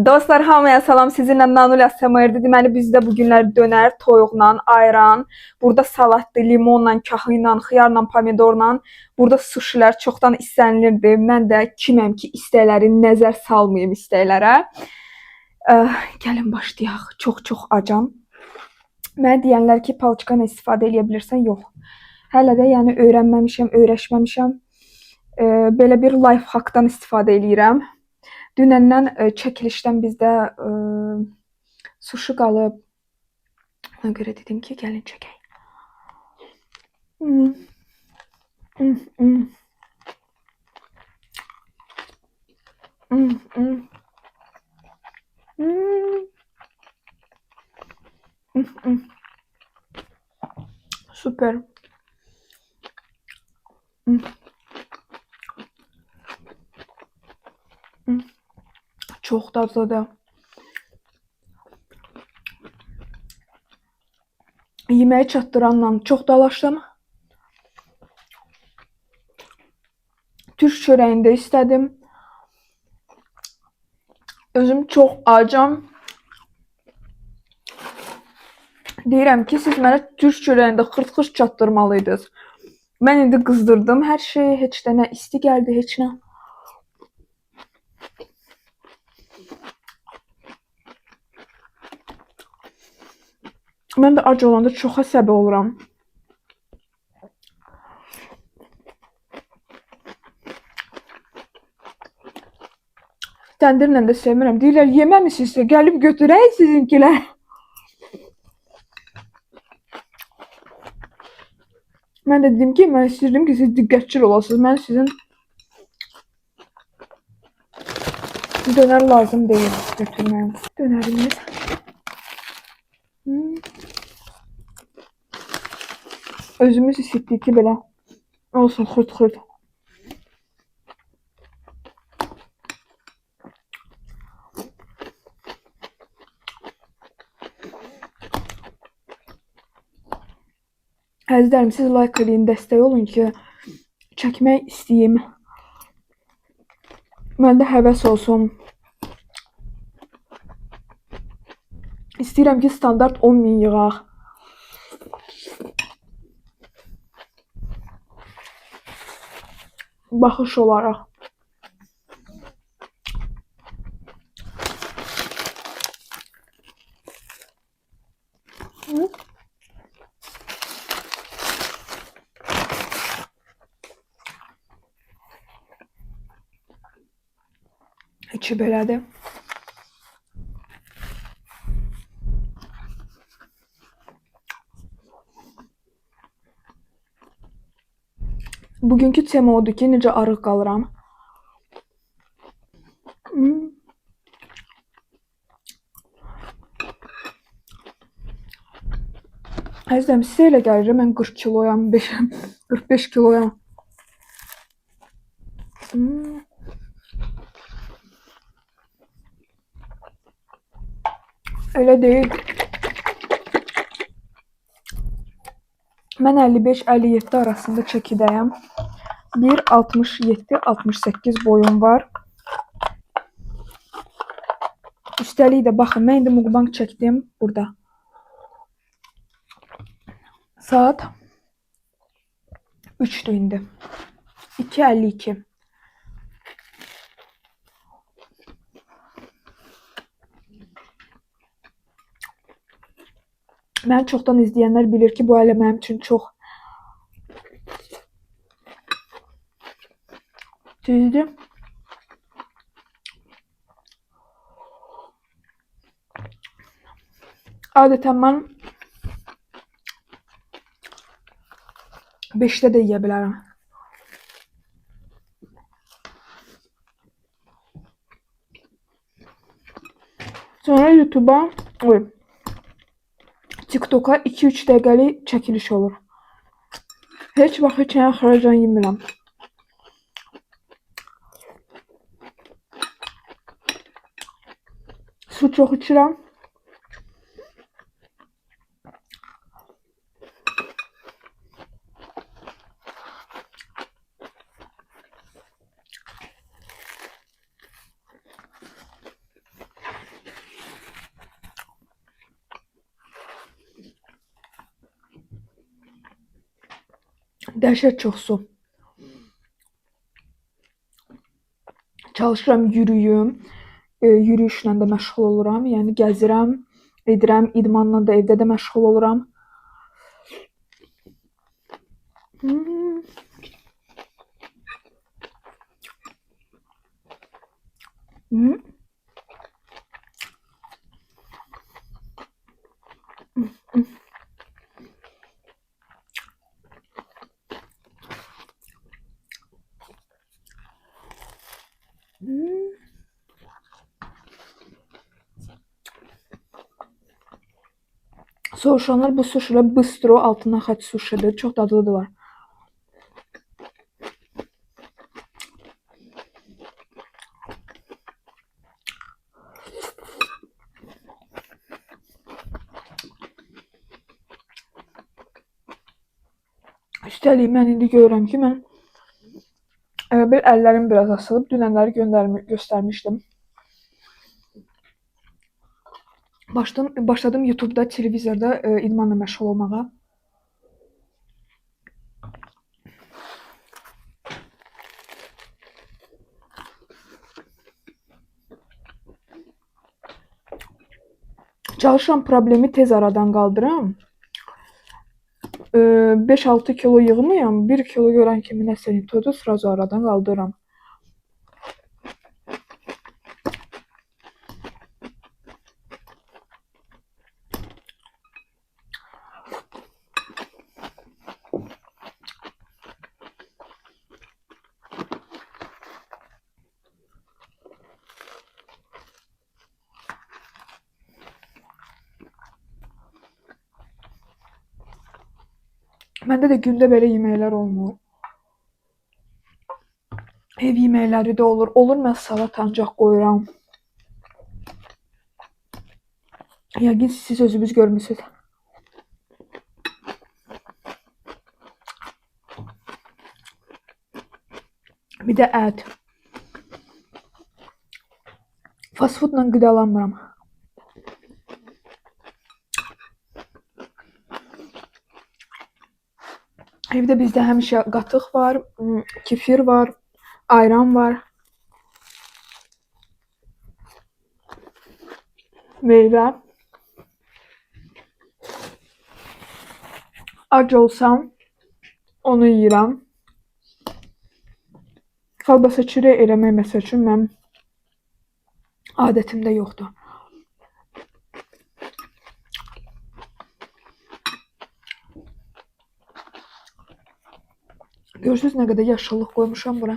Dostlar, hamıya salam. Sizinlə Nanulya Səmərdir. Deməli, bizdə bu günlər dönər, toyuqla, ayran, burada salatdır, limonla, kahı ilə, xiyarla, pomidorla. Burada suşilər çoxdan istənilirdi. Mən də kiməm ki, istəkləri nəzər salmayım istəklərə. Gəlin başlayaq. Çox acam. Mənə deyənlər ki, palçıqdan istifadə edə bilirsən. Yox. Hələ də yəni öyrənməmişəm, öyrəşməmişəm. Belə bir life hackdan istifadə edirəm. Dünəndən çəkilişdən bizdə suşi qalıb. Ona görə dedim ki, gəlin çəkək. Süper. Çox dadlıdır. Yeməyi çatdıranla çox dalaşdım. Türk çörəyində istədim. Özüm çox acam. Deyirəm ki, siz mənə Türk çörəyində xırt-xırt çatdırmalıydınız. Mən indi qızdırdım hər şeyi, heç də nə isti gəldi, heç nə. Mən də ac olanda çox əsəbi oluram. Təndirlə də sevmirəm. Deyirlər, yeməmisinizsə gəlib götürək sizinkilər. Mən də dedim ki, mən istəyirdim ki, siz diqqətçil olasınız. Mən sizin dönər lazım deyil götürməyim. Dönərimiz. Özümüz isitdik ki, belə olsun xırt-xırt. Əzizlərim, siz like edin, dəstək olun ki, çəkmək istəyim. Məndə həvəs olsun. İstəyirəm ki, standart 10.000 yığaq. Baxış olaraq. İçi belədir. Bugünkü tema odur ki, necə arıq qalıram. Əzizəm, sizə elə gəlir, mən 40 kiloyam, 45 kiloyam. Elə deyil. Mən 55-57 arasında çəkidəyəm. 1.67-68 boyum var. Üstəlik də baxın, mən indi mukbang çəkdim burada. Saat 3'dür indi. 2:52. Məni çoxdan izləyənlər bilir ki, bu hələ mənim üçün çox tezdir. Adətən mən 5'də də yeyə bilərəm. Sonra YouTube'a, TikTok'a 2-3 dəqiqəlik çəkiliş olur. Heç vaxt heç nəyə xəracan yemirəm. Su çox içirəm. Dəhşət çox su. Çalışıram yürüyüm. Yürüyüşlə də məşğul oluram. Yəni gəzirəm, edirəm, idmanla da evdə də məşğul oluram. Soruşanlar bu suşilə bistro altından xətt suşidir. Çox dadlıdır var. Üstəlik mən indi görürəm ki, mən bir əllərim biraz asılıb. Dünənləri göstərmişdim. Başladım YouTube'da, televizorda idmanla məşğul olmağa. Çalışıram problemi tez aradan qaldıram. 5-6 kilo yığmayam. 1 kilo görən kimi nəsə todu sразу aradan qaldırıram. Məndə də gündə belə yeməklər olmur. Ev yeməkləri də olur. Olur mən salat ancaq qoyuram. Yəqin siz özünüz görmüsünüz. Bir də ət. Fast foodla qidalanmıram. Evdə bizdə həmişə qatıq var, kefir var, ayran var. Meyvə. Ac olsam onu yeyirəm. Kolbasa çörək eləmək məsəl üçün mənim adətimdə yoxdur. Görürsünüz nə qədər yaşıllıq qoymuşam bura.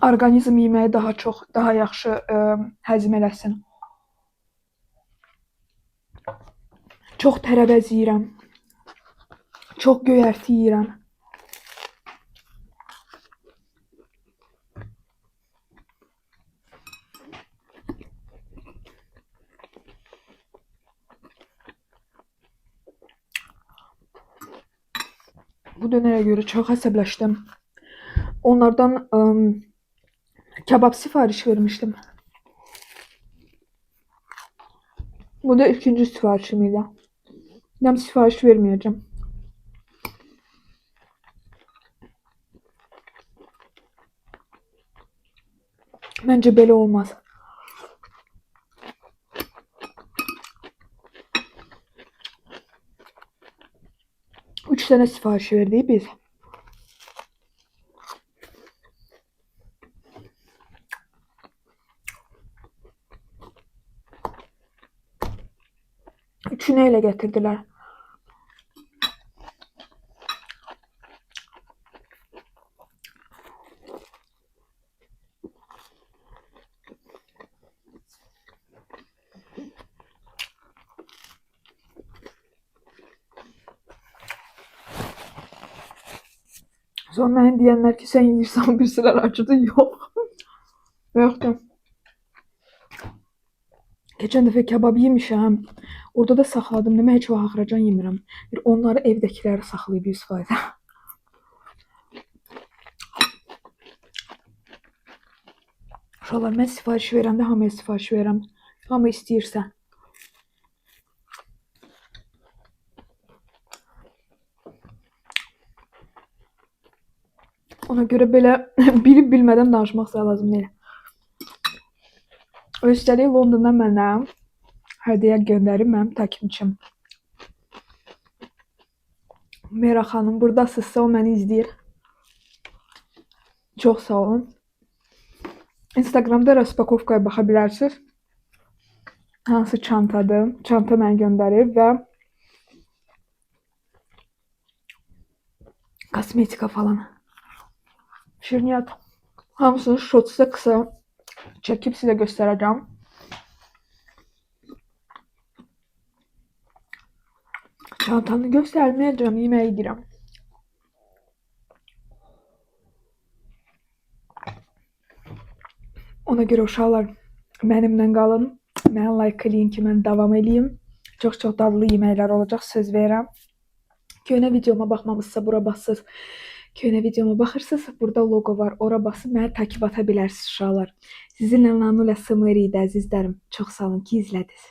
Orqanizm yeməyi daha yaxşı həzm eləsin. Çox tərəvəz yeyirəm. Çox göyərti yeyirəm. Bu dönərə görə çox əsəbləşdim. Onlardan kebab sifariş vermişdim. Bu da ikinci sifarişim idi. Dem sifariş vermeyeceğim. Bence belə olmaz. Üç tane sifariş verdik biz. Üçünü elə gətirdilər. Sonra mənə deyənlər ki, sən yeyirsən, birisilər acıdı. Yox. Yoxdur. Keçən dəfə kebab yemişəm. Orada da saxladım. Demə heç vaxt axıracan yemirəm. Bir onları evdəkiləri saxlayıb 100%. Uşaqlar, mən sifariş verəndə hamıya sifariş verirəm. Hamı istəyirsə. Ona görə belə bilib bilmədən danışmaq lazım deyil. Üstəlik Londondan mənə hədiyyə göndərib mənim takipçim. Mera xanım, buradasınızsa o məni izləyir. Çox sağ olun. Instagramda raspakovkaya baxa bilərsiniz. Hansı çantadır? Çanta mənə göndərib və kosmetika falan. Şirniyyat. Hamısını şotsa qısa çəkib sizə göstərəcəm. Çantanı göstərməyəcəm, yemək edirəm. Ona görə uşaqlar mənimlə qalın. Mənə like eləyin ki, mən davam eləyim. Çox-çox dadlı yeməklər olacaq, söz verirəm. Köhnə videoma baxmamısınızsa bura basır. Köhnə videoma baxırsınız, burada loqo var. Ora basıb mənə takip ata bilərsiniz uşaqlar. Sizinlə Nanul ASMR idi əzizlərim. Çox sağ olun ki, izlədiniz.